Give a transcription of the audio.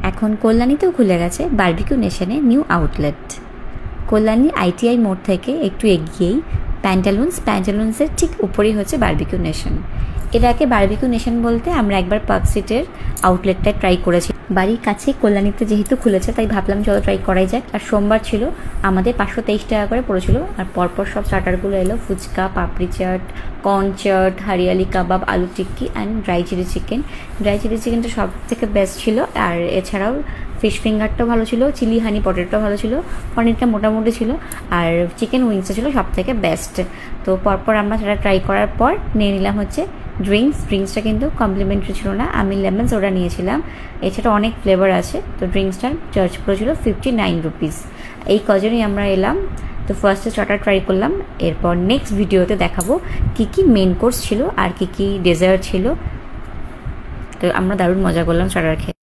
এখন কল্যাণীতেও খুলে গেছে বারবিকিউ নেশনে নিউ আউটলেট। কল্যাণী আইটিআই মোড় থেকে একটু এগিয়েই প্যান্টালুন্সের ঠিক উপরেই হচ্ছে বারবিকিউ নেশন। এর আগে বারবিকিউ নেশন বলতে আমরা একবার পার্ক স্ট্রিটের আউটলেটটা ট্রাই করেছি। বাড়ির কাছে কল্যাণীতে যেহেতু খুলেছে তাই ভাবলাম চলো ট্রাই করাই যাক। আর সোমবার ছিল, আমাদের 523 টাকা করে পড়েছিল। আর পরপর সব স্টার্টারগুলো এলো, fuchka, papri chaat, corn chaat, hariyali kebab, aloo tikki and dry chilli chicken. Dry chilli চিকেনটা সব থেকে বেস্ট ছিল। আর এছাড়াও ফিশ ফিঙ্গারটাও ভালো ছিল, চিলি হানি পটেটোটাও ভালো ছিল, পনিরটা মোটামুটি ছিল, আর চিকেন উইংসটা ছিল সব থেকে বেস্ট। তো পরপর আমরা সেটা ট্রাই করার পর নিয়ে নিলাম হচ্ছে ড্রিঙ্কসটা কিন্তু কমপ্লিমেন্টারি ছিল না, আমি লেমন সোডা নিয়েছিলাম। এছাড়া অনেক ফ্লেভার আছে। তো ড্রিঙ্কসটার চার্জ পড়েছিল 59 রুপিস। এই কজনই আমরা এলাম। তো ফার্স্টে স্টার্টার ট্রাই করলাম, এরপর নেক্সট ভিডিওতে দেখাবো কী কী মেন কোর্স ছিল আর কী কী ডেজার্ট ছিল। তো আমরা দারুণ মজা করলাম স্টার্টার খেয়ে।